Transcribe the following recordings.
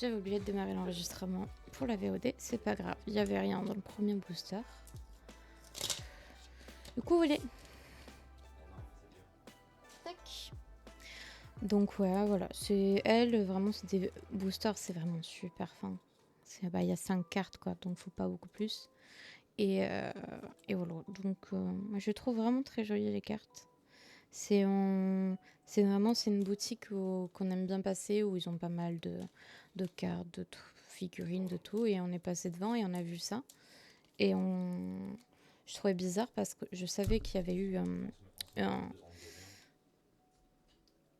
J'avais oublié de démarrer l'enregistrement pour la VOD, c'est pas grave, il n'y avait rien dans le premier booster. Du coup, voilà. Tac. Donc ouais, voilà, c'est elle, vraiment, c'est des boosters, c'est vraiment super fin. Il y a 5 cartes, quoi, donc faut pas beaucoup plus. Et voilà, donc je trouve vraiment très jolies les cartes. C'est une boutique qu'on aime bien passer, où ils ont pas mal de cartes, figurines, de tout. Et on est passé devant et on a vu ça. Et je trouvais bizarre parce que je savais qu'il y avait eu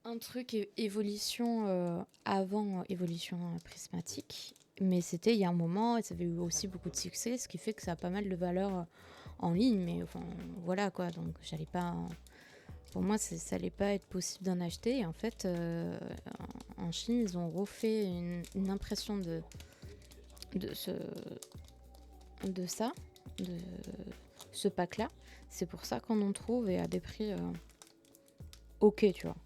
un truc évolution avant évolution prismatique. Mais c'était il y a un moment et ça avait eu aussi beaucoup de succès, ce qui fait que ça a pas mal de valeur en ligne. Mais enfin, voilà quoi, donc j'allais pas... Pour moi, ça n'allait pas être possible d'en acheter. Et en fait, en Chine, ils ont refait une impression de ce pack-là. C'est pour ça qu'on en trouve et à des prix ok, tu vois.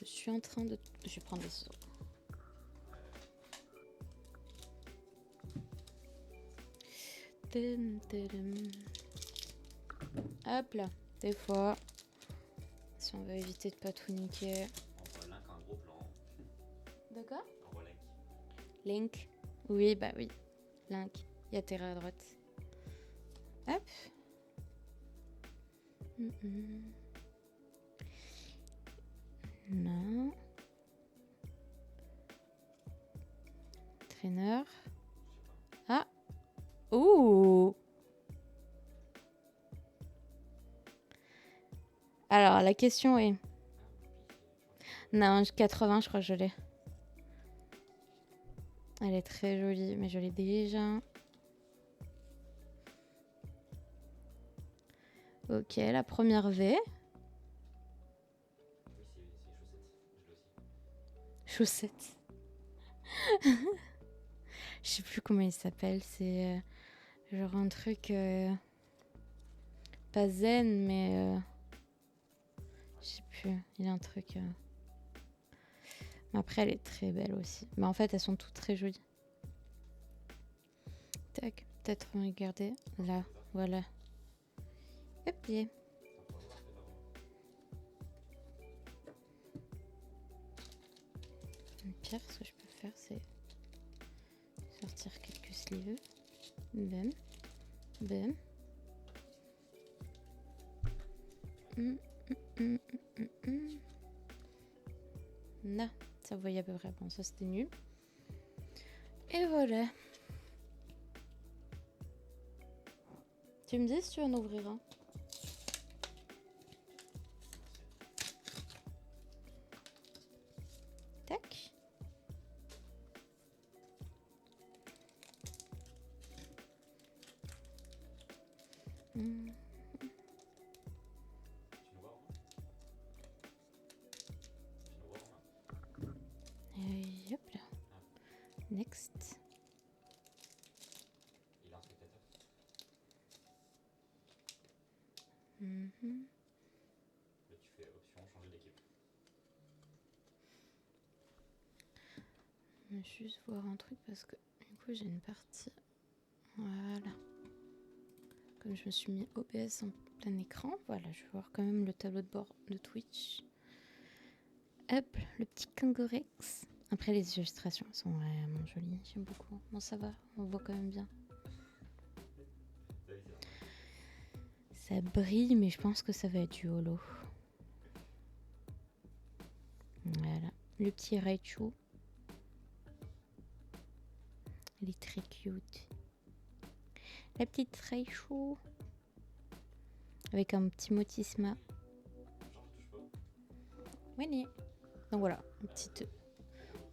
Je suis en train de... Je vais prendre des ciseaux. Hop là. Des fois, si on veut éviter de pas tout niquer. On voit Link un gros plan. D'accord. On voit Link. Link. Oui, bah oui. Link. Il y a Terra à droite. Hop. Non. Trainer. Ah. Ouh. Alors, la question est... Non, 80, je crois que je l'ai. Elle est très jolie, mais je l'ai déjà. Ok, la première V. Oui, c'est chaussettes. Je l'ai aussi. Chaussette. Je sais plus comment il s'appelle. C'est genre un truc... pas zen, mais... je sais plus. Il y a un truc... Mais après, elle est très belle aussi. Mais en fait, elles sont toutes très jolies. Tac, peut-être regarder. Là, voilà. Hop, yeah. Le pire, ce que je peux faire, c'est sortir quelques sleeves. Bam. Bam. Non, ça voyait à peu près. Bon, ça c'était nul. Et voilà. Tu me dis si tu en ouvrir un. Tac. Et hop là. Next. Il a un spectateur. Là, tu fais option changer d'équipe. Je vais juste voir un truc parce que du coup j'ai une partie. Voilà. Comme je me suis mis OBS en plein écran, voilà, je vais voir quand même le tableau de bord de Twitch. Hop, le petit Kangorex. Après, les illustrations sont vraiment jolies, j'aime beaucoup. Bon, ça va, on voit quand même bien. Ça brille, mais je pense que ça va être du holo. Voilà, le petit Raichu. Il est très cute. La petite Raichu. Avec un petit motisma. Oui. Donc voilà, une petite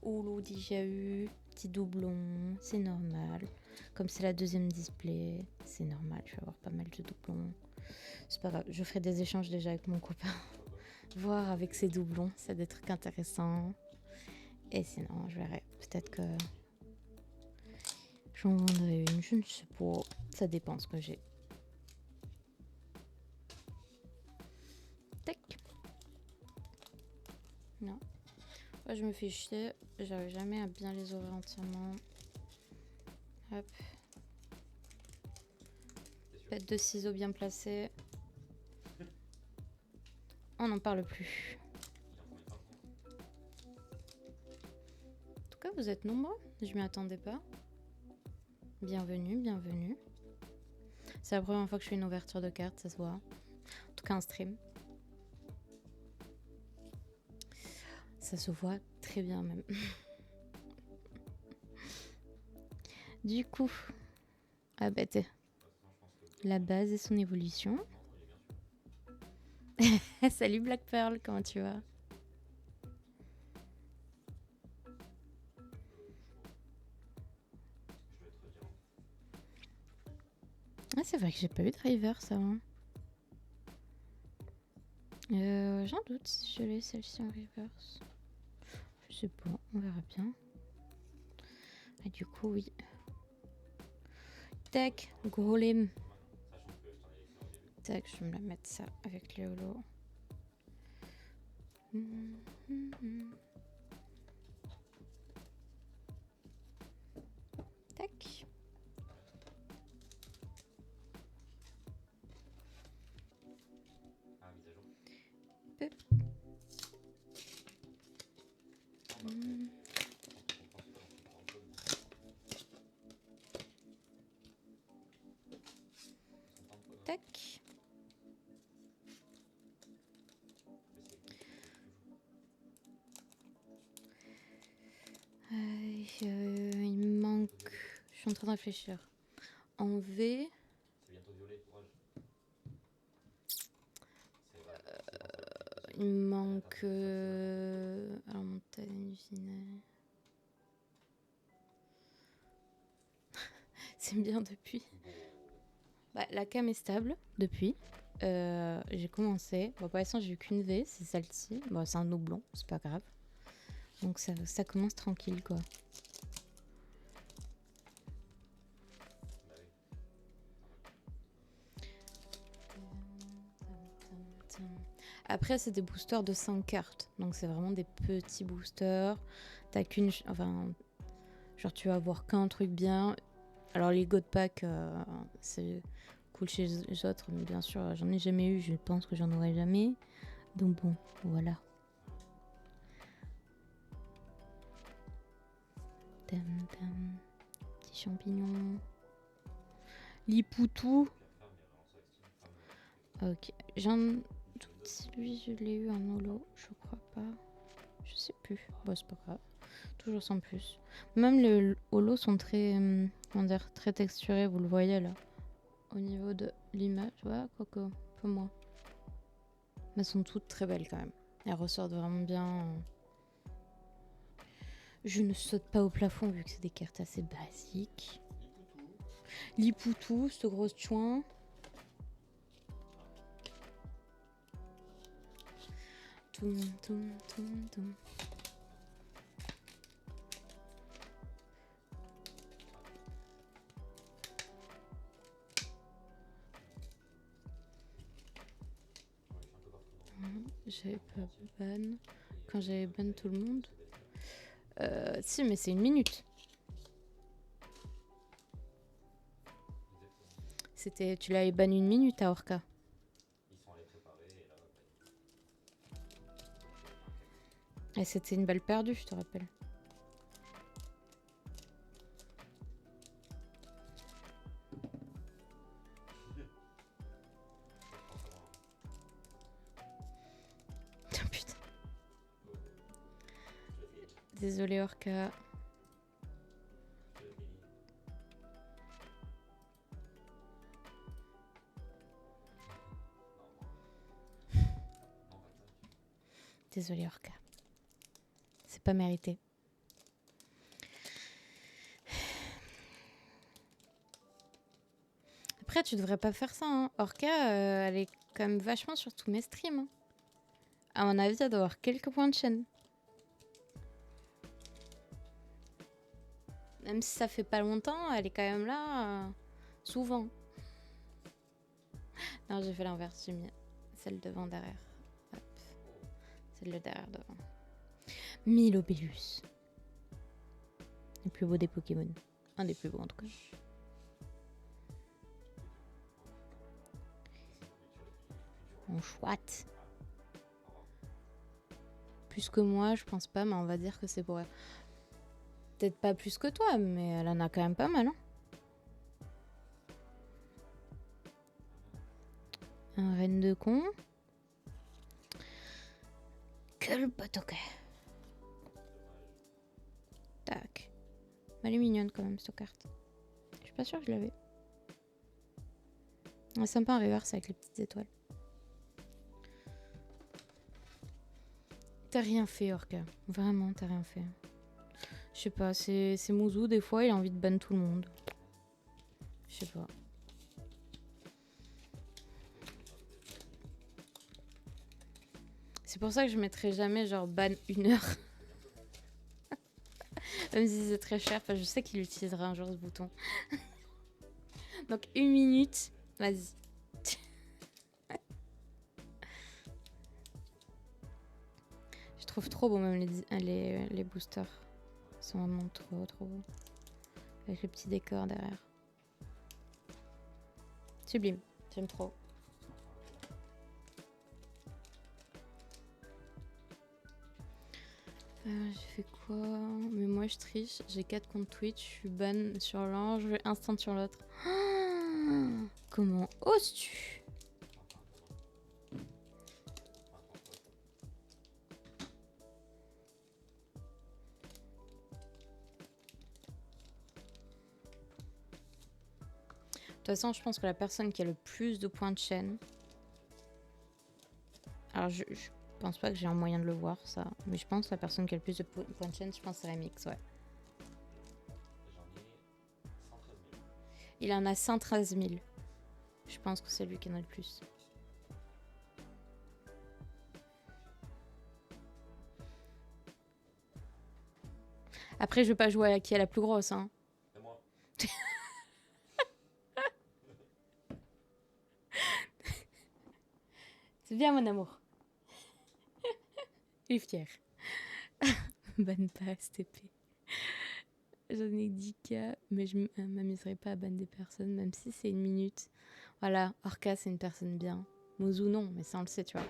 holo déjà eu. Petit doublon, c'est normal. Comme c'est la deuxième display, c'est normal. Je vais avoir pas mal de doublons. C'est pas grave, je ferai des échanges déjà avec mon copain. Voir avec ses doublons, c'est des trucs intéressants. Et sinon, je verrai. Peut-être que j'en vendrai une, je ne sais pas. Ça dépend ce que j'ai. Tac. Non. fois je me fais chier, j'arrive jamais à bien les ouvrir entièrement. Hop. T'es sûr? Pète de ciseaux bien placés. On n'en parle plus. Il en combien de temps le compte? En tout cas, vous êtes nombreux. Je m'y attendais pas. Bienvenue, bienvenue. C'est la première fois que je fais une ouverture de cartes, ça se voit. En tout cas, un stream. Ça se voit très bien même. Du coup, ah bah t'es. La base et son évolution. Non, il est bien sûr. Salut Black Pearl, comment tu vas? Je dois être violent. Ah, c'est vrai que j'ai pas eu de driver, ça. Hein. J'en doute si je l'ai celle-ci en reverse. Je sais pas, on verra bien. Et du coup, oui. Tac, golem. Sachant que je t'en ai laissé au début. Tac, je vais me la mettre ça avec les holos. Tac. Ah, mise à jour. Peu. Quand tu comprends, c'est pas dans ce grand code. Tac. Il me manque. Je suis en train de réfléchir. En V. C'est bientôt violet, courage. Il me manque. Alors, montagne du Sinaï. C'est bien depuis. Bah, la cam est stable depuis. J'ai commencé. Bon, pour l'instant, j'ai eu qu'une V, c'est celle-ci. Bon, c'est un doublon, c'est pas grave. Donc, ça commence tranquille, quoi. Après, c'est des boosters de 5 cartes. Donc, c'est vraiment des petits boosters. T'as qu'une. Enfin, genre, tu vas avoir qu'un truc bien. Alors, les God Pack, c'est cool chez les autres. Mais bien sûr, j'en ai jamais eu. Je pense que j'en aurai jamais. Donc, bon, voilà. Tam, tam. Petit champignon. Lipoutou. Ok. Lui, je l'ai eu en holo. Je crois pas. Je sais plus. Bon, c'est pas grave. Toujours sans plus. Même les holos sont très, comment dire, très texturés. Vous le voyez là. Au niveau de l'image. Ouais, quoique, un peu moins. Mais elles sont toutes très belles quand même. Elles ressortent vraiment bien. Je ne saute pas au plafond vu que c'est des cartes assez basiques. Lipoutou, ce gros chouin. Toum, toum, toum, toum. J'avais pas ban. Quand j'avais ban tout le monde. Si, mais c'est une minute. C'était, tu l'avais ban une minute à Orca. Ils sont allés préparer et là, Et c'était une balle perdue, je te rappelle. Oh, putain. Désolé Orca. Désolé Orca. C'est pas mérité. Après, tu devrais pas faire ça. Hein. Orca, elle est quand même vachement sur tous mes streams. Hein. À mon avis, elle doit avoir quelques points de chaîne. Même si ça fait pas longtemps, elle est quand même là souvent. Non, j'ai fait l'inverse. J'ai mis celle devant derrière. Hop. Celle de derrière devant. Milobellus. Le plus beau des Pokémon. Un des plus beaux en tout cas. Mon chouette. Plus que moi, je pense pas, mais on va dire que c'est pour elle. Peut-être pas plus que toi, mais elle en a quand même pas mal. Hein. Un reine de con. Quel batoquet. Tac. Elle est mignonne quand même cette carte. Je suis pas sûre que je l'avais. C'est sympa en reverse avec les petites étoiles. T'as rien fait, Orca. Vraiment, t'as rien fait. Je sais pas, c'est Mouzou, des fois, il a envie de ban tout le monde. Je sais pas. C'est pour ça que je mettrai jamais genre ban 1 heure. Même si c'est très cher, je sais qu'il utilisera un jour ce bouton. Donc 1 minute, vas-y. Je trouve trop beau même les boosters. Ils sont vraiment trop beaux. Avec le petit décor derrière. Sublime, j'aime trop. J'ai fait quoi? Mais moi je triche, j'ai 4 comptes Twitch, je suis ban sur l'un, je vais instant sur l'autre. Comment oses-tu? De toute façon, je pense que la personne qui a le plus de points de chaîne... Alors, je pense pas que j'ai un moyen de le voir, ça. Mais je pense que la personne qui a le plus de points de chaîne, je pense que c'est Remix, ouais. Il en a 113 000. Je pense que c'est lui qui en a le plus. Après, je vais pas jouer à qui est la plus grosse, hein. C'est moi. C'est bien, mon amour. Il est fier. Ban pas STP. J'en ai 10K, mais je m'amuserai pas à ban des personnes, même si c'est 1 minute. Voilà, Orca, c'est une personne bien. Mozu, non, mais ça, on le sait, tu vois.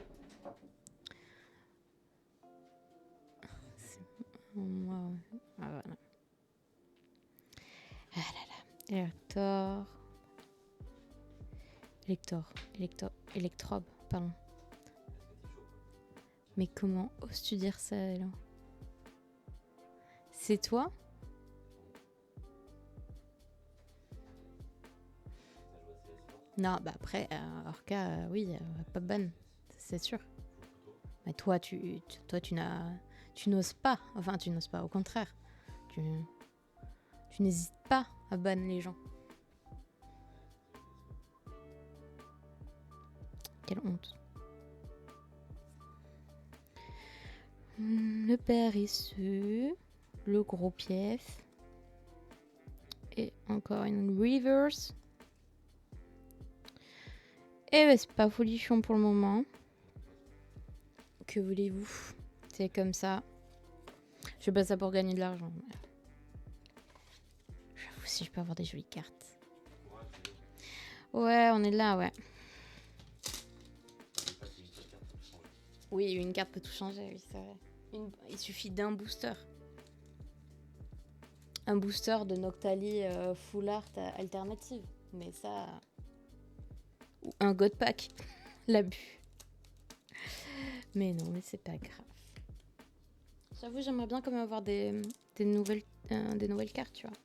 Moi, ouais. Ah, voilà. Ah là là. Electrobe, pardon. Mais comment oses-tu dire ça, là? C'est toi? Non, bah après, Orca, oui, pas ban, c'est sûr. Mais toi, tu n'oses pas. Enfin, tu n'oses pas, au contraire. Tu n'hésites pas à ban les gens. Quelle honte. Le père issu, le gros pief. Et encore une reverse. Et bah, c'est pas folichon pour le moment. Que voulez-vous? C'est comme ça. Je fais pas ça pour gagner de l'argent. Mais... j'avoue, si je peux avoir des jolies cartes. Ouais, on est là, ouais. Oui, une carte peut tout changer, oui, c'est vrai. Il suffit d'un booster. Un booster de Noctali full art alternative. Mais ça... ou un God Pack. L'abus. Mais non, mais c'est pas grave. J'avoue, j'aimerais bien quand même avoir des nouvelles cartes, tu vois.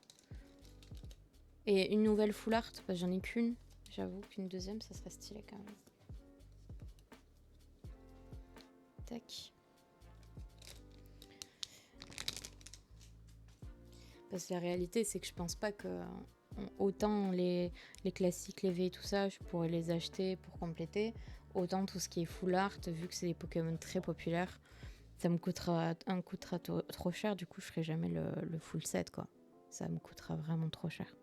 Et une nouvelle full art, parce que j'en ai qu'une. J'avoue qu'une deuxième, ça serait stylé quand même. Tac. Parce que la réalité, c'est que je pense pas que autant les classiques, les V et tout ça, je pourrais les acheter pour compléter. Autant tout ce qui est full art, vu que c'est des Pokémon très populaires, ça me coûtera trop cher. Du coup, je ferai jamais le full set, quoi. Ça me coûtera vraiment trop cher.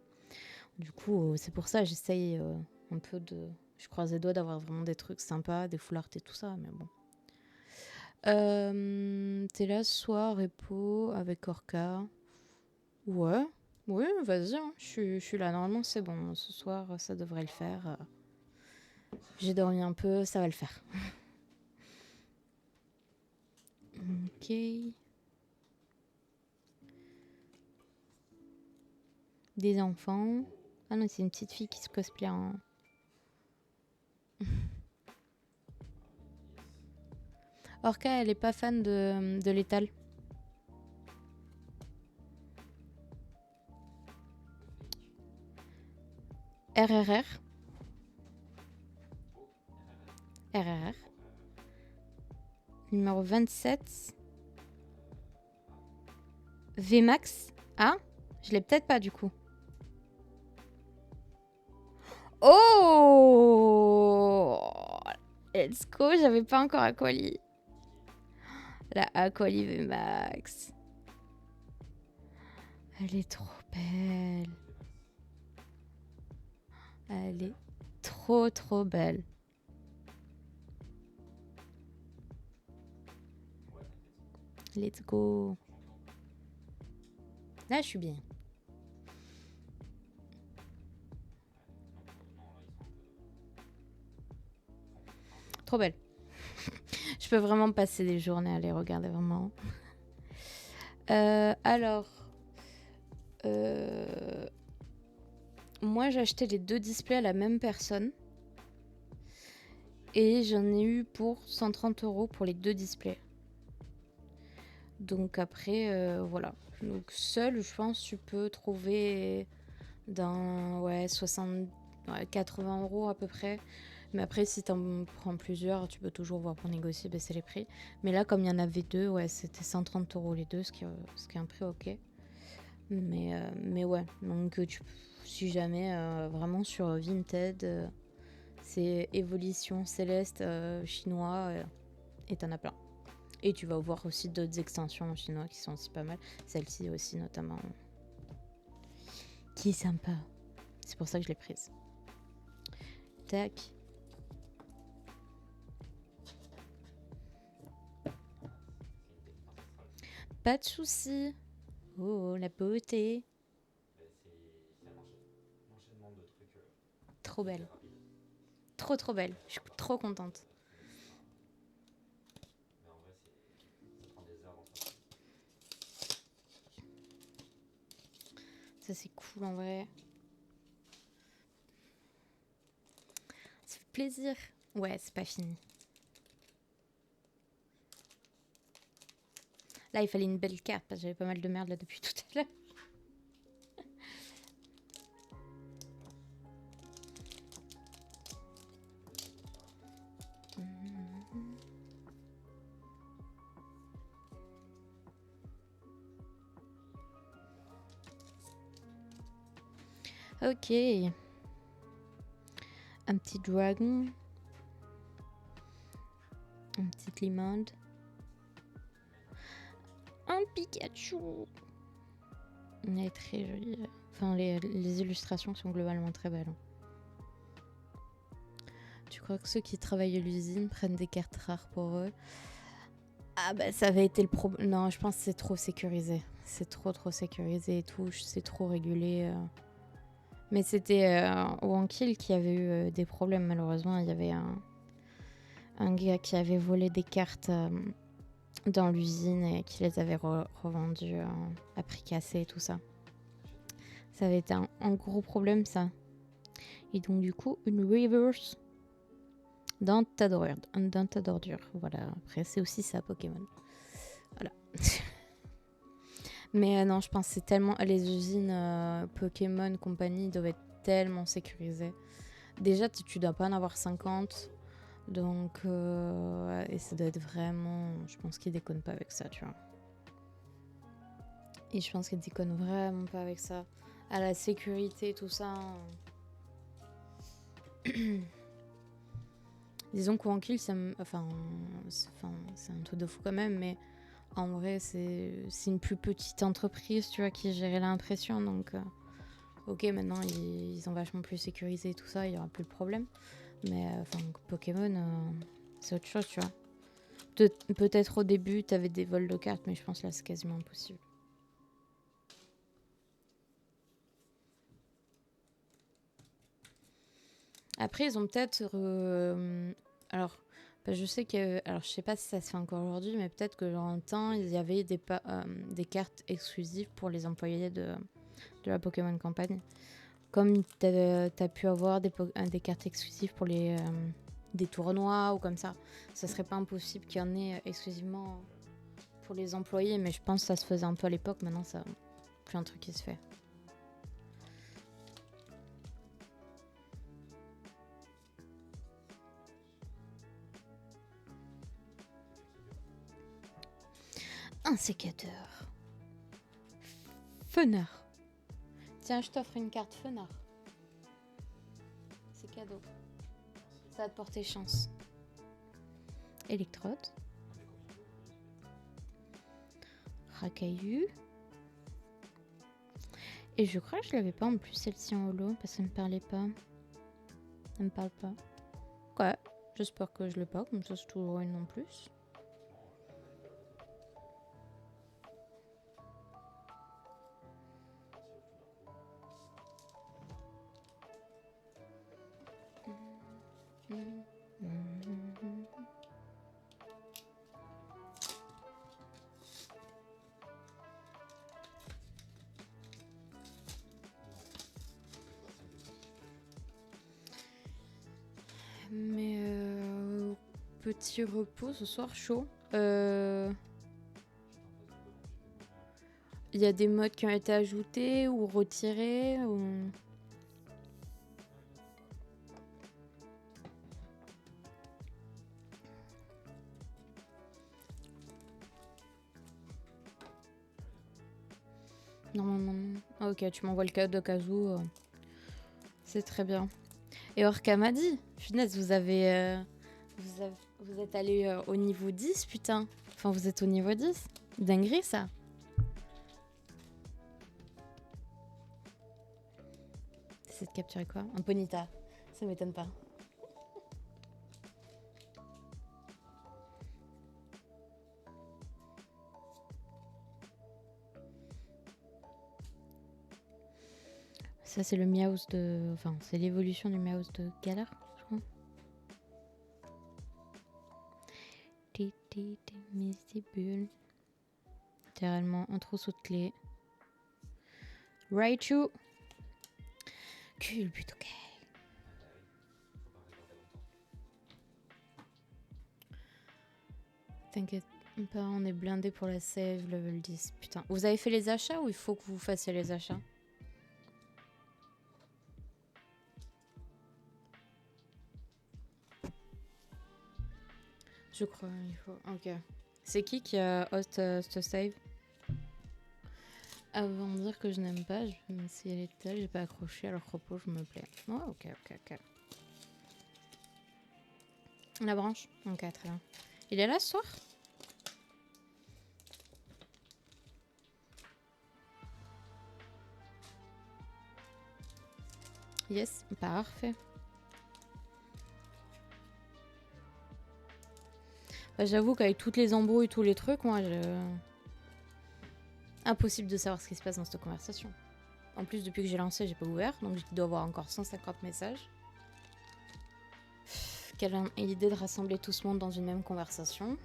Du coup, c'est pour ça que j'essaye un peu de... je croise les doigts d'avoir vraiment des trucs sympas, des full art et tout ça, mais bon. T'es là ce soir, repo, avec Orca. Ouais, oui, vas-y, hein. Je suis là. Normalement, c'est bon. Ce soir, ça devrait le faire. J'ai dormi un peu, ça va le faire. Ok. Des enfants. Ah non, c'est une petite fille qui se cosplay en... Orca, elle est pas fan de l'étal. RRR. RRR. Numéro 27. VMAX. Ah, je l'ai peut-être pas du coup. Oh, let's go, j'avais pas encore Aquali. La Aquali VMAX. Elle est trop belle. Elle est trop belle. Let's go. Là, je suis bien. Trop belle. Je peux vraiment passer des journées à les regarder, vraiment. Alors, moi, j'ai acheté les 2 displays à la même personne. Et j'en ai eu pour 130 € pour les 2 displays. Donc après, voilà. Donc seul, je pense, tu peux trouver dans 80 € à peu près. Mais après, si t'en prends plusieurs, tu peux toujours voir pour négocier, baisser les prix. Mais là, comme il y en avait 2, ouais, c'était 130 € les deux, ce qui est un prix ok. Mais ouais, donc si jamais, vraiment sur Vinted, c'est Évolution Céleste chinois, et t'en as plein. Et tu vas voir aussi d'autres extensions en chinois qui sont aussi pas mal. Celle-ci aussi notamment, qui est sympa. C'est pour ça que je l'ai prise. Tac. Pas de soucis. Oh, la beauté. C'est un enchaînement de trucs Trop belle. hyper rapides. Trop belle. Je suis trop contente. Mais en vrai, ça prend des heures d'entretien. Ça, c'est cool en vrai. Ça fait plaisir. Ouais, c'est pas fini. Là, il fallait une belle carte parce que j'avais pas mal de merde là depuis tout à l'heure. Ok. Un petit dragon. Une petite limande. Un Pikachu. Elle est très jolie. Enfin, les illustrations sont globalement très belles. Tu crois que ceux qui travaillent à l'usine prennent des cartes rares pour eux? Ah bah ça avait été le problème. Non, je pense que c'est trop sécurisé. C'est trop sécurisé et tout. C'est trop régulé. Mais c'était Wankill qui avait eu des problèmes malheureusement. Il y avait un gars qui avait volé des cartes dans l'usine et qui les avait revendues à prix cassé et tout ça. Ça avait été un gros problème ça. Et donc du coup une reverse dans ta d'ordure. Voilà, après c'est aussi ça Pokémon. Voilà. Mais non, je pense que c'est tellement... Les usines Pokémon compagnie doivent être tellement sécurisées. Déjà, tu dois pas en avoir 50. Donc... et ça doit être vraiment... Je pense qu'ils déconnent pas avec ça, tu vois. Et je pense qu'ils déconnent vraiment pas avec ça. À la sécurité, tout ça... Disons que Wankill, c'est un truc de fou quand même, mais en vrai, c'est une plus petite entreprise, tu vois, qui gérait l'impression. Donc, ok, maintenant, ils ont vachement plus sécurisé tout ça, il n'y aura plus de problème. Mais Pokémon, c'est autre chose, tu vois. Peut-être au début, tu avais des vols de cartes, mais je pense là, c'est quasiment impossible. Après, ils ont peut-être... alors, je sais que... Alors, je sais pas si ça se fait encore aujourd'hui, mais peut-être que dans un temps, il y avait des cartes exclusives pour les employés de la Pokémon Campagne. Comme tu as pu avoir des cartes exclusives pour des tournois ou comme ça. Ça serait pas impossible qu'il y en ait exclusivement pour les employés, mais je pense que ça se faisait un peu à l'époque. Maintenant, ça plus un truc qui se fait. Un sécateur. Fenard. Tiens, je t'offre une carte Fenard. C'est cadeau. Ça va te porter chance. Électrode. Racaillu. Et je crois que je l'avais pas en plus celle-ci en holo parce que ça me parlait pas. Ça me parle pas. Ouais, j'espère que je l'ai pas, comme ça c'est toujours une en plus. Mais petit repos ce soir chaud. Il y a des modes qui ont été ajoutés ou retirés ou... Non. Ah, ok, tu m'envoies le code au cas où. C'est très bien. Et Orca m'a dit, finesse, vous êtes allé au niveau 10, putain. Enfin, vous êtes au niveau 10. Dinguerie, ça. C'est de capturer quoi? Un Ponyta. Ça m'étonne pas. Ça, c'est le Meowth de... Enfin, c'est l'évolution du Meowth de Galar, je crois. Mystibule. Littéralement, un trousseau de clés. Raichu. Culbute, ok. T'inquiète pas, on est blindé pour la save level 10. Putain, vous avez fait les achats ou il faut que vous fassiez les achats? Je crois, il faut... Ok. C'est qui a host ce save? Avant de dire que je n'aime pas, je vais m'essayer les tâches, j'ai pas accroché, alors repos, je me plais. Ouais, ok. La branche? Ok, très bien. Il est là ce soir? Yes, parfait. Bah, j'avoue qu'avec toutes les embrouilles, tous les trucs, moi, impossible de savoir ce qui se passe dans cette conversation. En plus, depuis que j'ai lancé, j'ai pas ouvert, donc je dois avoir encore 150 messages. Quelle idée de rassembler tout ce monde dans une même conversation.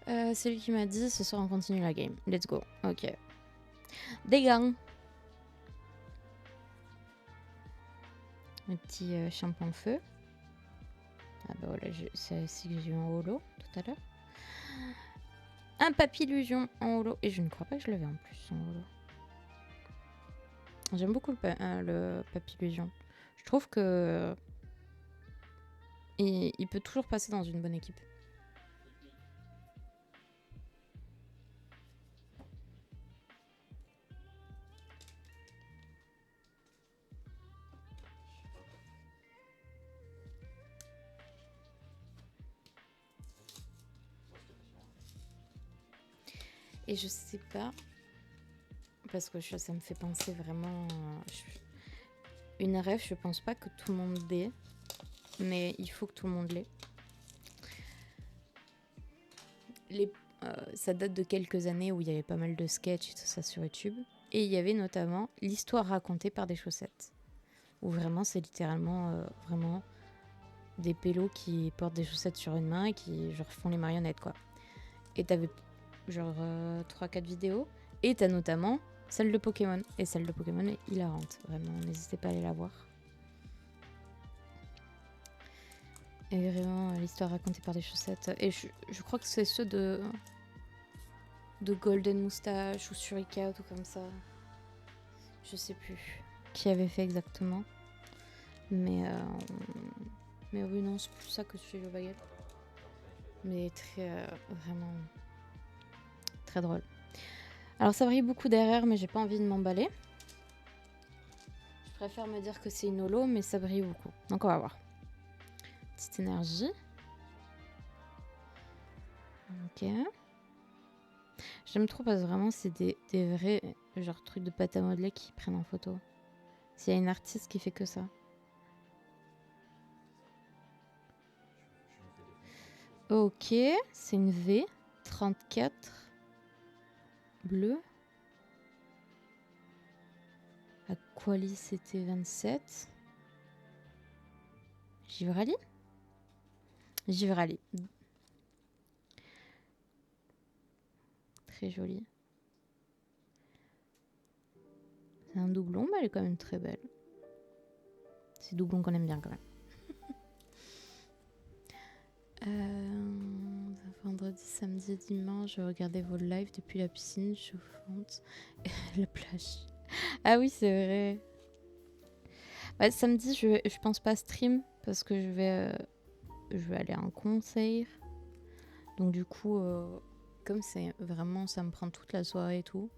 C'est lui qui m'a dit, ce soir on continue la game. Let's go. Ok. Dégâts. Le petit shampoing feu. Ah bah voilà, c'est ici que j'ai eu en holo tout à l'heure. Un papillusion en holo. Et je ne crois pas que je l'avais en plus en holo. J'aime beaucoup le papillusion. Je trouve que il peut toujours passer dans une bonne équipe. Et je sais pas, parce que ça me fait penser vraiment... une rêve, je pense pas que tout le monde ait. mais il faut que tout le monde l'ait. Ça date de quelques années où il y avait pas mal de sketchs et tout ça sur YouTube. Et il y avait notamment l'histoire racontée par des chaussettes. Où vraiment, c'est littéralement vraiment des pélos qui portent des chaussettes sur une main et qui genre font les marionnettes, quoi. Et t'avais genre 3-4 vidéos. Et t'as notamment celle de Pokémon. Et celle de Pokémon est hilarante. Vraiment, n'hésitez pas à aller la voir. Et vraiment, l'histoire racontée par des chaussettes. Et je crois que c'est ceux de Golden Moustache ou Surika ou tout comme ça. Je sais plus qui avait fait exactement. Mais oui, non, c'est plus ça que Studio Bagel. Mais vraiment très drôle. Alors ça brille beaucoup derrière, mais j'ai pas envie de m'emballer. Je préfère me dire que c'est une holo, mais ça brille beaucoup. Donc on va voir. Petite énergie. Ok. J'aime trop parce que vraiment c'est des vrais genre trucs de pâte à modeler qui prennent en photo. S'il y a une artiste qui fait que ça. Ok, c'est une V34 bleue. Aqualis c'était 27. Givrali. Très jolie. C'est un doublon, mais elle est quand même très belle. C'est doublon qu'on aime bien quand même. Vendredi, samedi et dimanche, je regardais vos lives depuis la piscine chauffante et la plage. Ah oui, c'est vrai. Ouais, samedi, je pense pas stream parce que je vais aller à un concert. Donc du coup, comme c'est vraiment, ça me prend toute la soirée et tout,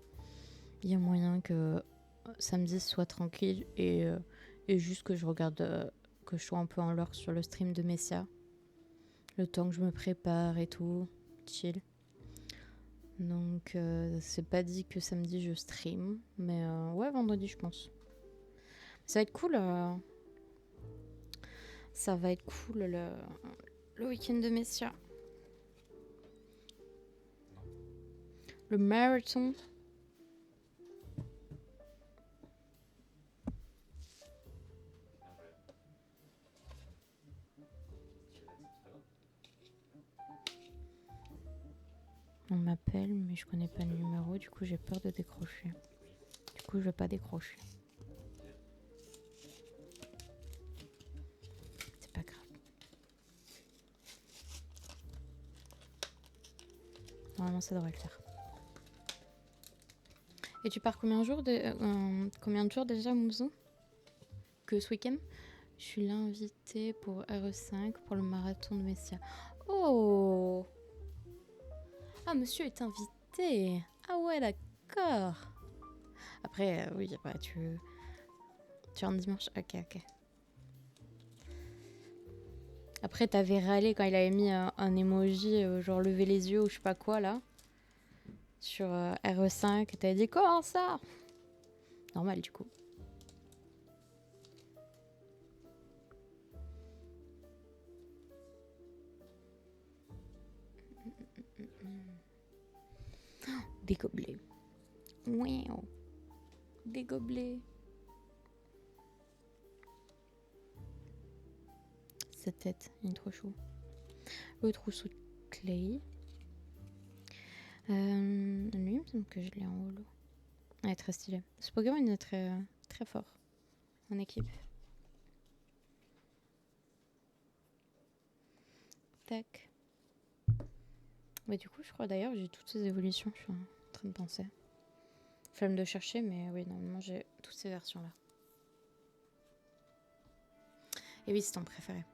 il y a moyen que samedi soit tranquille et juste que je regarde, que je sois un peu en lurk sur le stream de Messia. Le temps que je me prépare et tout, chill. Donc c'est pas dit que samedi je stream, mais ouais, vendredi je pense. Ça va être cool. Ça va être cool le week-end de Messia. Le marathon. On m'appelle, mais je connais pas le numéro, du coup j'ai peur de décrocher. Du coup je vais pas décrocher. C'est pas grave. Normalement ça devrait le faire. Et tu pars combien de jours déjà, Mouzou? Que ce week-end? Je suis l'invitée pour RE5 pour le marathon de Messia. Oh! Ah, monsieur est invité. Ah ouais, d'accord. Après, oui, bah, tu es un dimanche. Ok. Après, t'avais râlé quand il avait mis un emoji, genre lever les yeux ou je sais pas quoi, là. Sur RE5. T'avais dit, comment ça? Normal, du coup. Des gobelets. Wow. Des gobelets. Cette tête, il est trop chaud. Le trousseau de Clay. Lui, il me semble que je l'ai en holo. Elle est très stylée. Ce Pokémon il est très, très fort en équipe. Tac. Mais du coup, je crois d'ailleurs j'ai toutes ces évolutions. Je suis en train de penser. Flemme de chercher, mais oui, normalement j'ai toutes ces versions-là. Et oui, c'est ton préféré.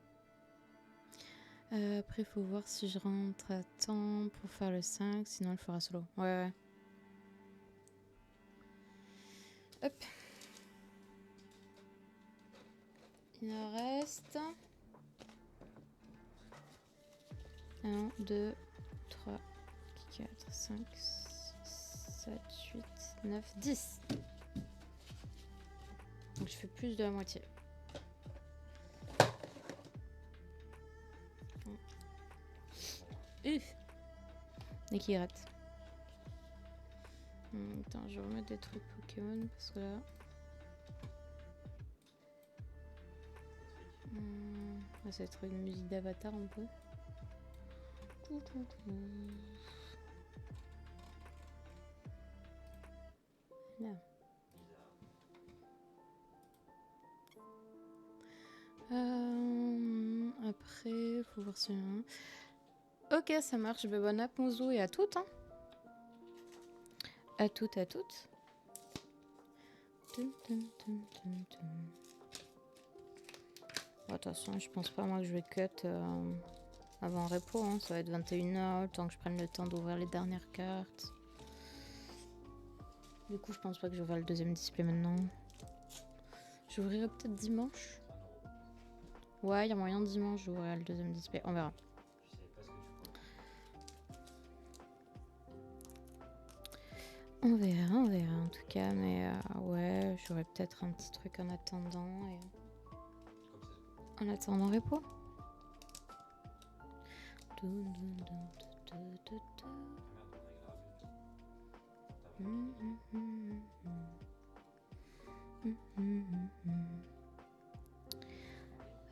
Après, il faut voir si je rentre à temps pour faire le 5, sinon elle fera solo. Ouais. Hop. Il en reste 1, 2, 3, 4, 5, 6, 7, 8, 9, 10. Donc je fais plus de la moitié. Et qui gratte. Attends, je vais remettre des trucs Pokémon parce que là. Ça va être une musique d'avatar un peu. Là. Après, faut voir si. Ok, ça marche. Bonne app, Mouzou, et à toutes. Hein. À toutes, à toutes. De toute façon, je pense pas moi que je vais cut avant repo. Hein. Ça va être 21h, le temps que je prenne le temps d'ouvrir les dernières cartes. Du coup, je pense pas que j'ouvrirai le deuxième display maintenant. J'ouvrirai peut-être dimanche. Ouais, il y a moyen dimanche j'ouvrirai le deuxième display. On verra. On verra en tout cas. Mais ouais, j'aurai peut-être un petit truc en attendant. Et... en attendant repo.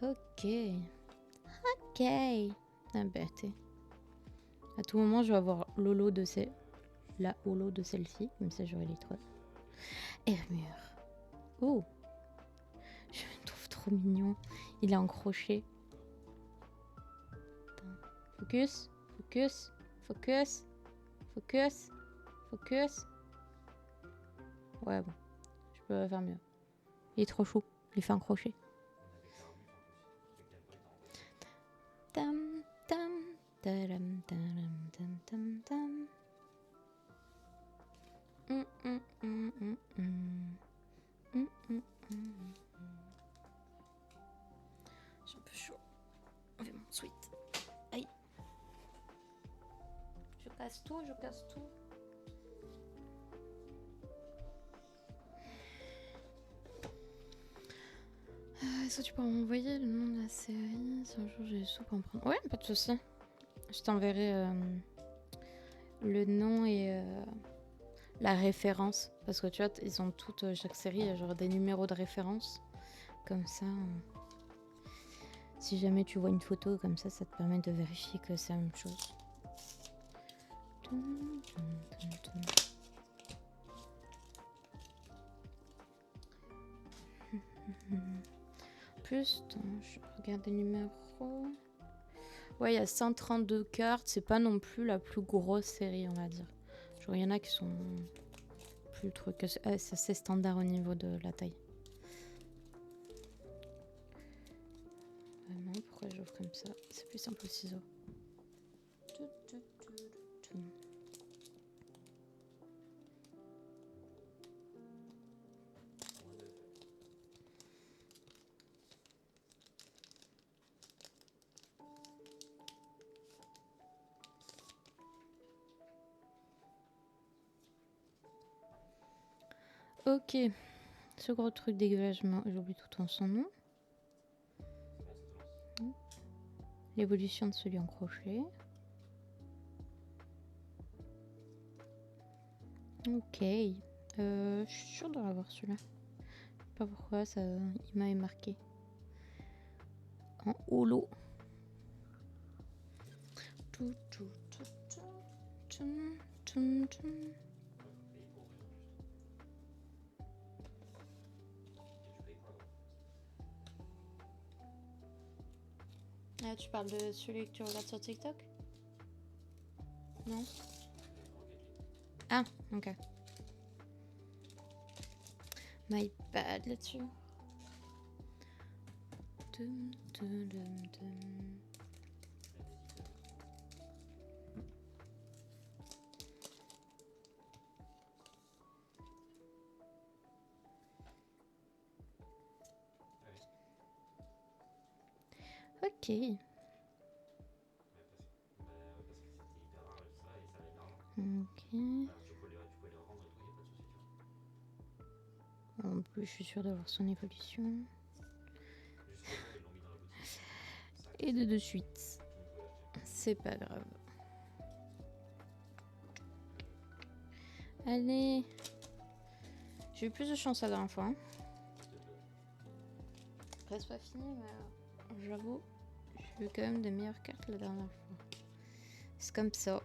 Ok. Ah bête. À tout moment, je vais avoir Lolo de la holo de celle-ci. Comme ça, j'aurai les trois. Hermure. Oh. Je le trouve trop mignon. Il est en crochet. Focus. Focus. Focus. Focus. Focus. Ouais, bon. Je peux faire mieux. Il est trop chou. Il fait un crochet. Tam, tam, taram, taram, tam, tam, tam. J'ai un peu chaud. On fait mon sweat. Aïe. Je casse tout, je casse tout. Est-ce que tu peux m'envoyer le nom de la série si un jour j'ai des sous pour en prendre? Ouais, pas de soucis. Je t'enverrai le nom et la référence. Parce que tu vois, ils ont toutes, chaque série, il y a genre des numéros de référence. Comme ça, si jamais tu vois une photo comme ça, ça te permet de vérifier que c'est la même chose. Plus, attends, je regarde les numéros. Ouais, il y a 132 cartes. C'est pas non plus la plus grosse série, on va dire. Genre, il y en a qui sont plus trucs. C'est assez standard au niveau de la taille. Non, pourquoi j'ouvre comme ça? C'est plus simple au ciseau. Ok, ce gros truc dégueulasse, j'oublie tout en son nom. L'évolution de celui en crochet. Ok, je suis sûre de l'avoir celui-là. Je sais pas pourquoi, ça, il m'avait marqué. En holo. Ah, tu parles de celui que tu regardes sur TikTok? Non? Ah, ok. My bad là-dessus. Ok. Ok. En plus, je suis sûre d'avoir son évolution. Et de suite. C'est pas grave. Allez. J'ai eu plus de chance la dernière fois. Hein. Presque pas fini, mais j'avoue, j'ai eu quand même des meilleures cartes la dernière fois. C'est comme ça.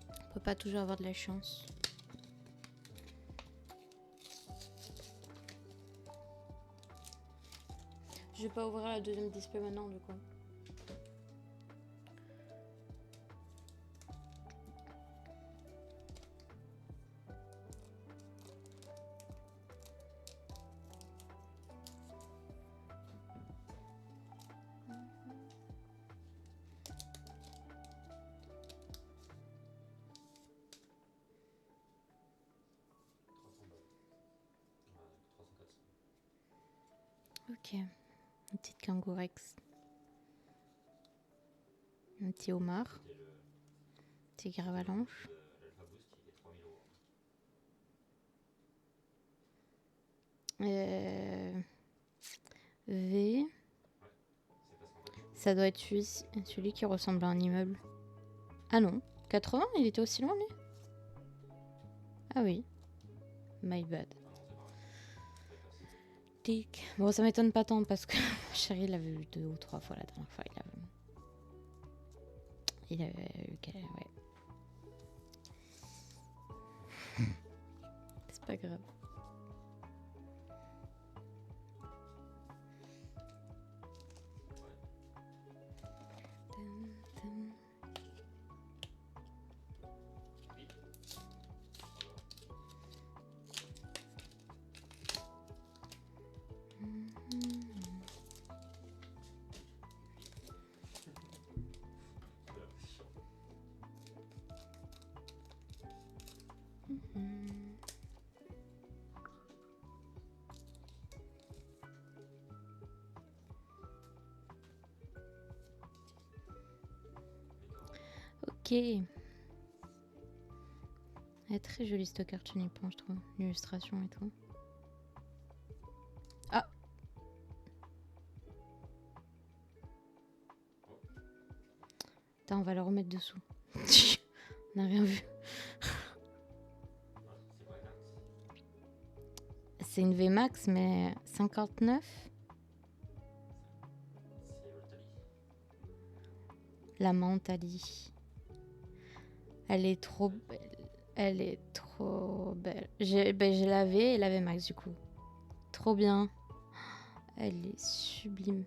On peut pas toujours avoir de la chance. Je vais pas ouvrir la deuxième display maintenant du coup. Ok, une petite kangourex. Un petit homard. Petit gravalanche. V. Ça doit être celui qui ressemble à un immeuble. Ah non, 80, il était aussi loin lui. Ah oui, my bad. Tic. Bon, ça m'étonne pas tant parce que chéri l'avait eu 2 ou 3 fois la dernière fois. Il avait eu ouais. C'est pas grave. Ok. Elle est très jolie cette carte Chenipan, je trouve. L'illustration et tout. Ah. Attends, on va le remettre dessous. On n'a rien vu. C'est une VMAX, mais 59. La Mentali. Elle est trop belle. Elle est trop belle. J'ai la V et la VMAX du coup. Trop bien. Elle est sublime.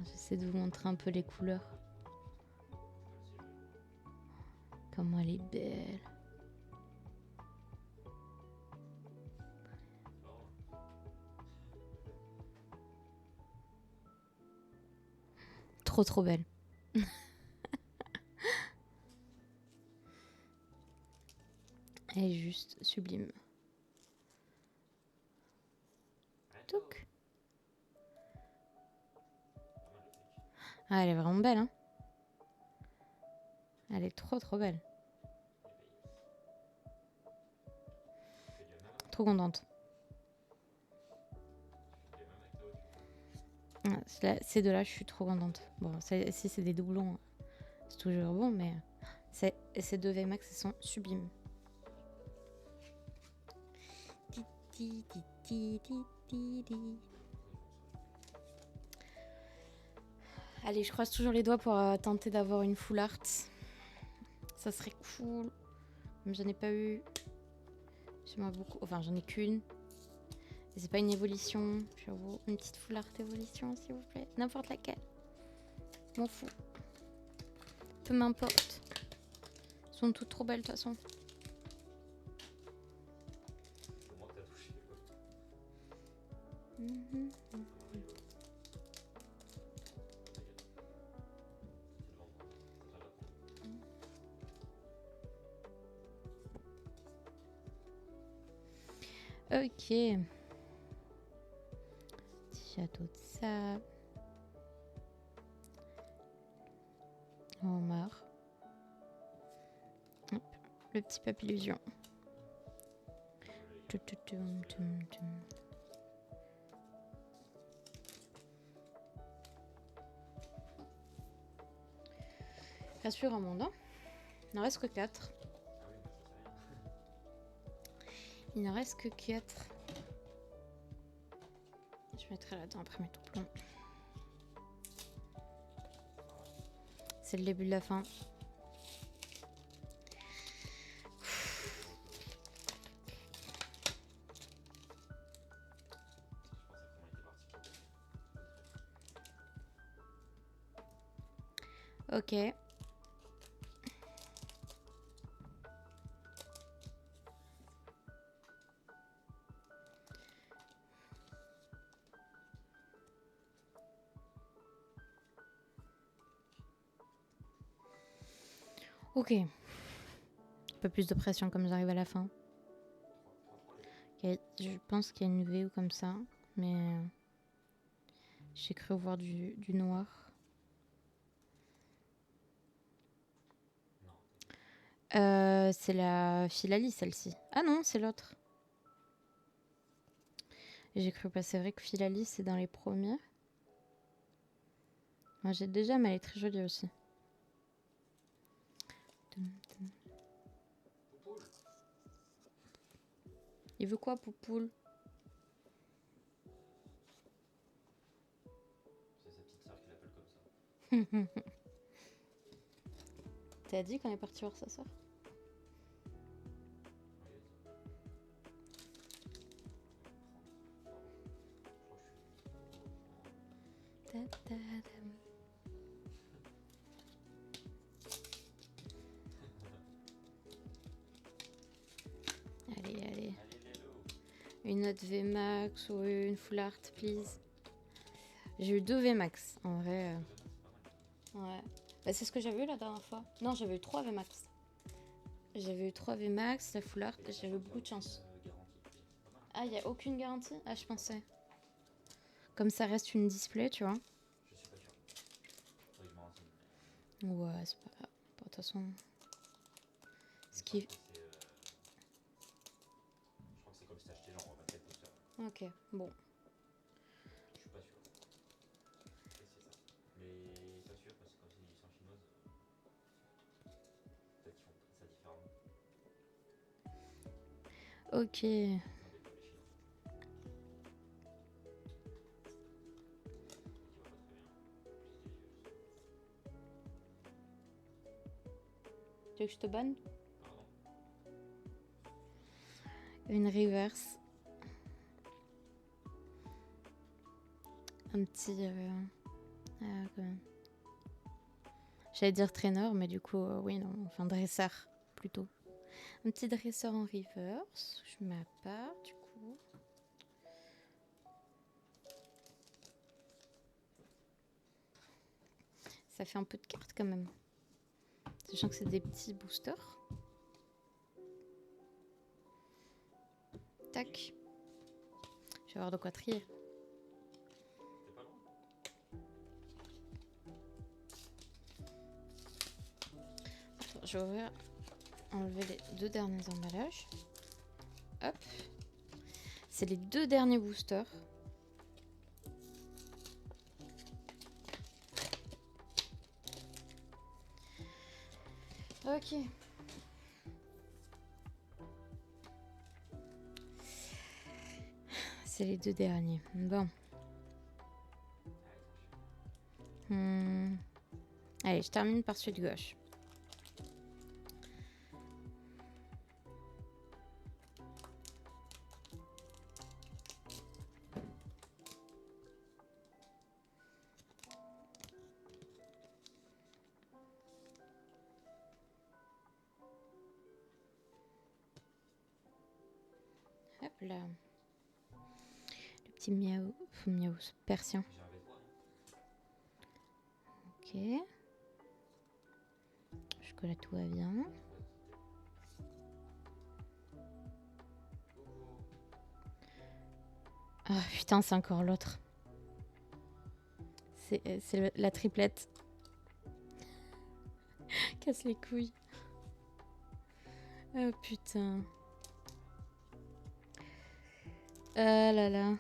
J'essaie de vous montrer un peu les couleurs. Comment elle est belle. Trop trop belle. Elle est juste sublime. Touc. Ah, elle est vraiment belle, hein. Elle est trop trop belle. Trop contente. Ces deux-là, je suis trop contente. Bon, si c'est des doublons, c'est toujours bon, mais ces deux VMAX, elles sont sublimes. Allez, je croise toujours les doigts pour tenter d'avoir une full art. Ça serait cool. Même j'en ai pas eu. J'aimerais beaucoup. Enfin, j'en ai qu'une. Et c'est pas une évolution. J'avoue, une petite full art évolution, s'il vous plaît. N'importe laquelle. M'en fous. Peu m'importe. Elles sont toutes trop belles de toute façon. Ok. Petit château de sable. Homard. Hop. Le petit papillusion. Reste plus grand monde, hein. Il n'en reste que 4. Ah oui, mais ça c'est rien. Il n'en reste que 4. Je mettrai là-dedans après mes doublons. C'est le début de la fin. Ok. Ok. Un peu plus de pression comme j'arrive à la fin. Je pense qu'il y a une V ou comme ça, mais j'ai cru voir du noir. C'est la Philalie, celle-ci. Ah non, c'est l'autre. J'ai cru pas, c'est vrai que Philalie, c'est dans les premiers. Moi, j'ai déjà, mais elle est très jolie aussi. Poupoule. Il veut quoi, Poupoule? C'est sa petite sœur qui l'appelle comme ça. T'as dit qu'on est parti voir sa soeur? Allez, allez. Allez, Lélo. Une autre VMAX ou une Full Art, please. J'ai eu 2 VMAX, en vrai. Ouais. Bah, c'est ce que j'avais eu la dernière fois. Non, j'avais eu 3 VMAX. J'avais eu 3 VMAX, la Full Art, et j'avais eu beaucoup de chance. Ah, il n'y a aucune garantie? Ah, je pensais. Comme ça reste une display, tu vois. Je suis pas sûr. Faudrait que je me renseigne. Ouais, c'est pas grave. Bon, de toute façon. Ce qui. Je crois que c'est comme si t'achetais genre 24 posters. Ok, bon. Je suis pas sûr. C'est ça. Mais pas sûr parce que quand c'est une édition chinoise, peut-être qu'ils font ça différemment. Ok. C'est un des problèmes chinois. Tu veux que je te banne? Pardon. Une reverse. Un petit. J'allais dire traîneur, mais du coup, oui, non. Enfin, dresseur, plutôt. Un petit dresseur en reverse. Je mets à part, du coup. Ça fait un peu de cartes quand même. Sachant que c'est des petits boosters. Tac. Je vais avoir de quoi trier. T'es pas loin. Attends, je vais ouvrir, enlever les 2 derniers emballages. Hop. C'est les 2 derniers boosters. Ok. C'est les 2 derniers. Bon. Allez, je termine par celui de gauche. Hop là. Le petit miaou, miaou persien. J'ai un V3. Ok. Jusque-là, tout va bien. Ah putain, c'est encore l'autre. C'est la triplette. Casse les couilles. Oh putain. Ah là là.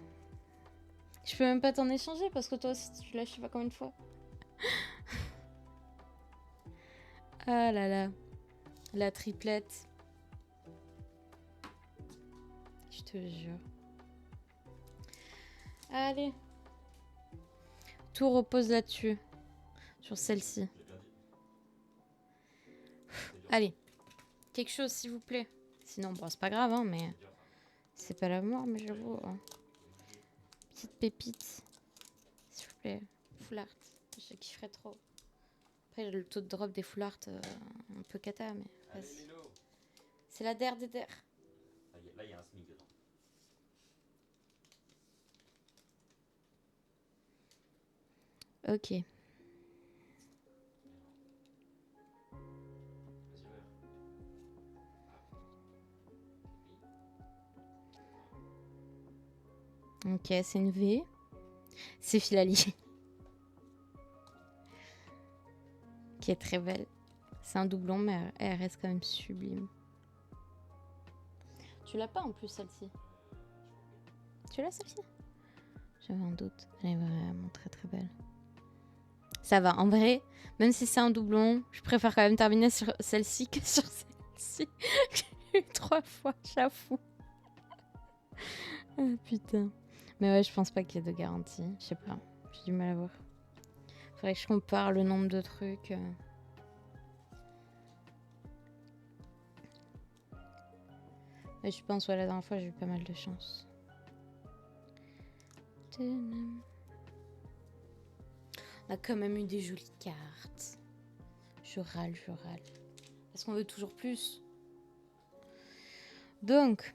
Je peux même pas t'en échanger parce que toi aussi tu l'as je sais pas combien de fois. Ah là là. La triplette. Je te jure. Allez. Tout repose là-dessus. Sur celle-ci. J'ai bien dit. C'est dur. Allez. Quelque chose, s'il vous plaît. Sinon, bon, c'est pas grave, hein, mais... C'est dur ça. C'est pas la mort, mais j'avoue. Hein. Petite pépite. S'il vous plaît. Full art. Je kifferais trop. Après, le taux de drop des full art, un peu cata, mais Allez, vas-y. Milo. C'est la der des der. Là, il y a un SMIC dedans. Ok. Vas-y, ouvert. Ok, c'est une V. C'est Filali. Qui est très belle. C'est un doublon, mais elle reste quand même sublime. Tu l'as pas en plus, celle-ci? Tu l'as, celle-ci? J'avais un doute. Elle est vraiment très très belle. Ça va, en vrai, même si c'est un doublon, je préfère quand même terminer sur celle-ci que sur celle-ci. J'ai eu 3 fois, j'avoue. Ah putain. Mais ouais, je pense pas qu'il y ait de garantie. Je sais pas, j'ai du mal à voir. Faudrait que je compare le nombre de trucs. Mais je pense, ouais, la dernière fois, j'ai eu pas mal de chance. On a quand même eu des jolies cartes. Je râle, je râle. Parce qu'on veut toujours plus. Donc,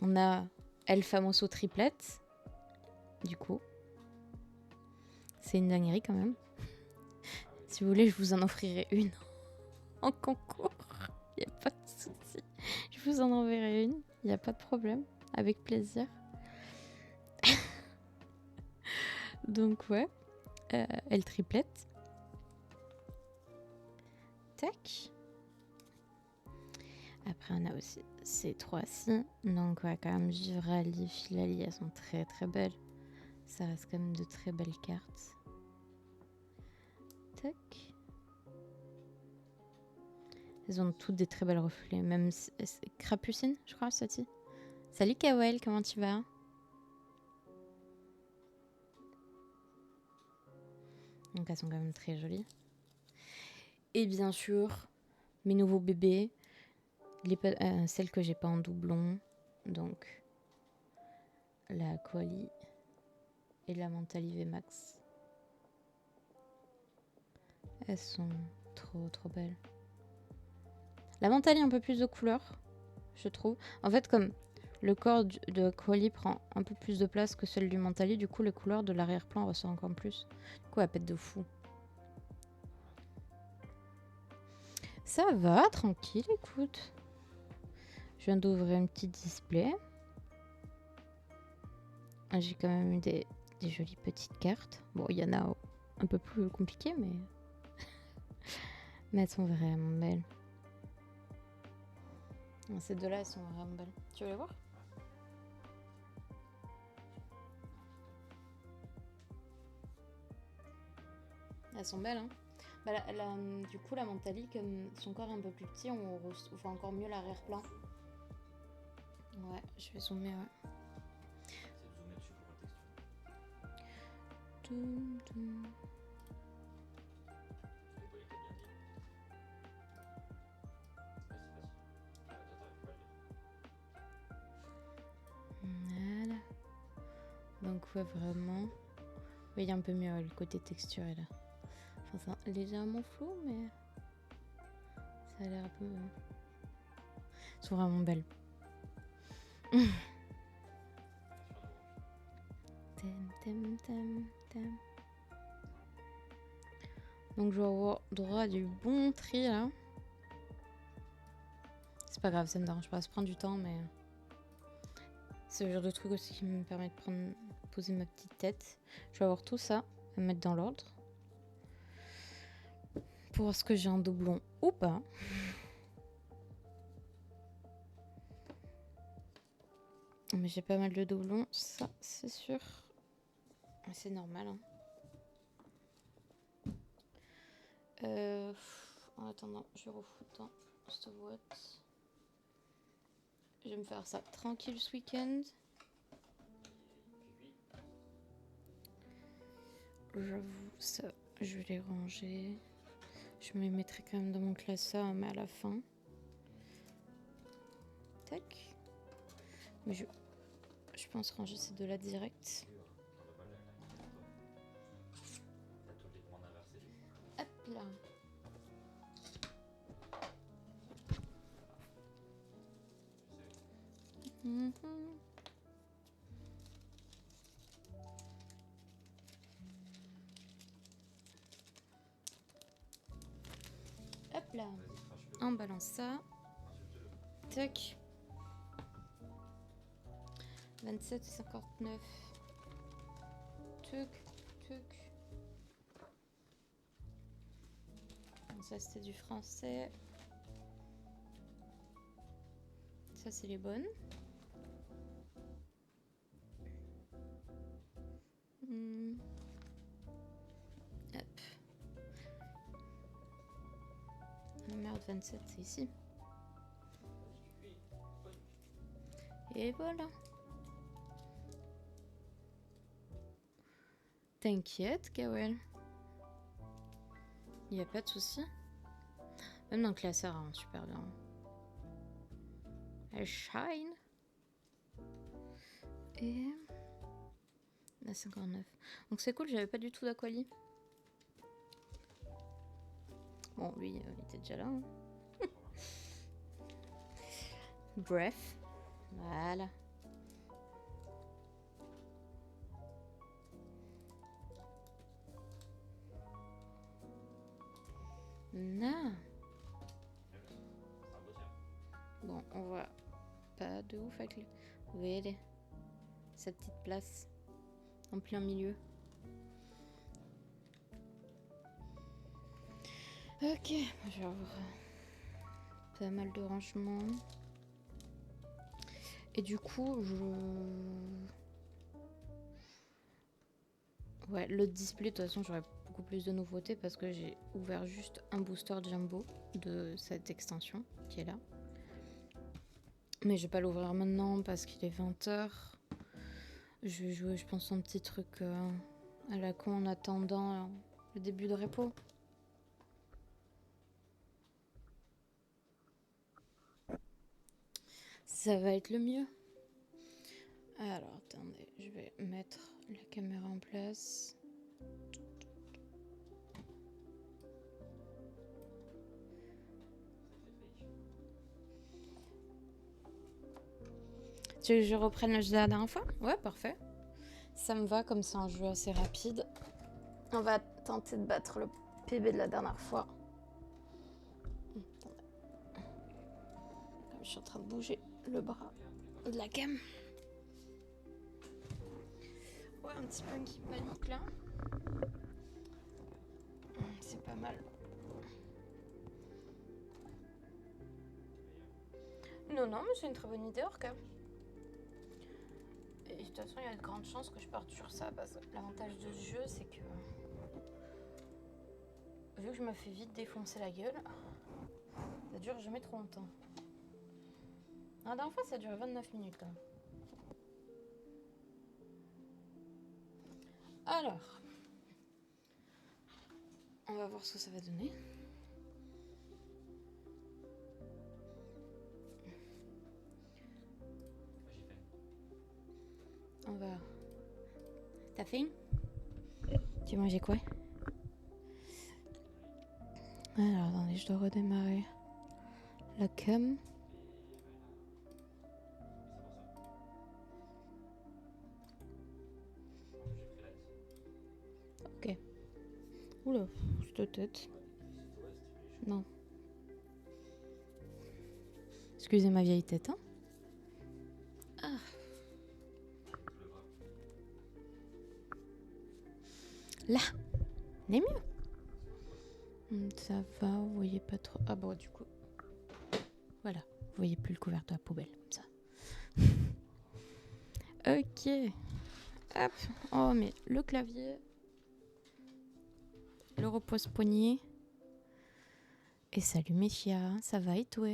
on a El Famoso triplette. Du coup, c'est une dinguerie quand même. Si vous voulez, je vous en offrirai une en concours. Il n'y a pas de souci. Je vous en enverrai une. Il n'y a pas de problème. Avec plaisir. Donc, ouais. Elle triplette. Tac. Après, on a aussi ces 3-ci. Donc, ouais, quand même, Givrali, Filali, elles sont très très belles. Ça reste quand même de très belles cartes. Tac. Elles ont toutes des très belles reflets. Même Crapucine, je crois, celle-ci. Salut Kawel, comment tu vas? Donc elles sont quand même très jolies. Et bien sûr, mes nouveaux bébés. Celles que j'ai pas en doublon. Donc, la Koali et la Mentali VMAX. Elles sont trop trop belles. La Mentali a un peu plus de couleurs, je trouve. En fait, comme le corps de Koali prend un peu plus de place que celle du Mentali, du coup, les couleurs de l'arrière-plan ressortent encore plus. Du coup, elle pète de fou. Ça va, tranquille, écoute. Je viens d'ouvrir une petite display. J'ai quand même eu des jolies petites cartes. Bon, il y en a un peu plus compliquées, mais... mais elles sont vraiment belles. Ces deux-là, elles sont vraiment belles. Tu veux les voir? Elles sont belles, hein. Bah, du coup, la Mentali, comme son corps est un peu plus petit, on voit encore mieux l'arrière-plan. Ouais, je vais zoomer, ouais. C'est de zoomer dessus pour voir le texture. Toum, toum. Voilà. Donc ouais, vraiment. Oui, il y a un peu mieux, ouais, le côté texture est là. Enfin, c'est légèrement flou, mais ça a l'air un peu... Elles sont vraiment belles. Tem, tem, tem. Donc je vais avoir droit à du bon tri là. C'est pas grave, ça me dérange pas, ça prend du temps, mais c'est le genre de truc aussi qui me permet de poser ma petite tête. Je vais avoir tout ça à mettre dans l'ordre pour voir ce que j'ai en doublon ou pas. Mais j'ai pas mal de doublons, ça c'est sûr. C'est normal, hein. En attendant, je refoutre dans cette boîte. Je vais me faire ça tranquille ce week-end. J'avoue, ça, je vais les ranger. Je me les mettrai quand même dans mon classeur, mais à la fin. Tac. Mais je pense ranger ces deux-là direct. Hop là. Hop là. On balance ça. Tac. 27,59. Tuc, tuc. Ça c'était du français. Ça c'est les bonnes. Hop. Ah merde, 27 c'est ici. Et voilà. T'inquiète, Kawel. Il n'y a pas de souci. Même dans le classeur, hein, super bien. Elle shine. Et la 59. Donc c'est cool, j'avais pas du tout d'aquali. Bon, lui, il était déjà là. Hein. Bref. Voilà. Non. Bon, on voit pas de ouf avec lui. Vous voyez cette petite place en plein milieu. Ok, je vais avoir pas mal de rangements. Et du coup, ouais, le display, de toute façon, j'aurai beaucoup plus de nouveautés parce que j'ai ouvert juste un booster jumbo de cette extension qui est là. Mais je vais pas l'ouvrir maintenant parce qu'il est 20h. Je vais jouer, je pense, un petit truc à la con en attendant le début de repos. Ça va être le mieux. Alors, attendez, je vais mettre la caméra en place. Tu veux que je reprenne le jeu de la dernière fois? Ouais, parfait. Ça me va, comme c'est un jeu assez rapide. On va tenter de battre le PB de la dernière fois. Je suis en train de bouger le bras de la cam. Ouais, un petit peu qui panique là. C'est pas mal. Non, mais c'est une très bonne idée, Orca. Et de toute façon, il y a de grandes chances que je parte sur ça. Parce que l'avantage de ce jeu, c'est que vu que je me fais vite défoncer la gueule, ça dure jamais trop longtemps. La dernière fois, ça a duré 29 minutes quand même. Alors, on va voir ce que ça va donner. On va... T'as faim? Tu mangeais quoi? Alors, attendez, je dois redémarrer la cam. Ok. Oula, cette tête. Non. Excusez ma vieille tête, hein. Ah. Là, on est mieux. Ça va, vous voyez pas trop. Ah bon, du coup. Voilà, vous voyez plus le couvercle de la poubelle, comme ça. Ok. Hop. Oh, mais le clavier. Le repose-poignet. Et salut Méfia, ça va et toi?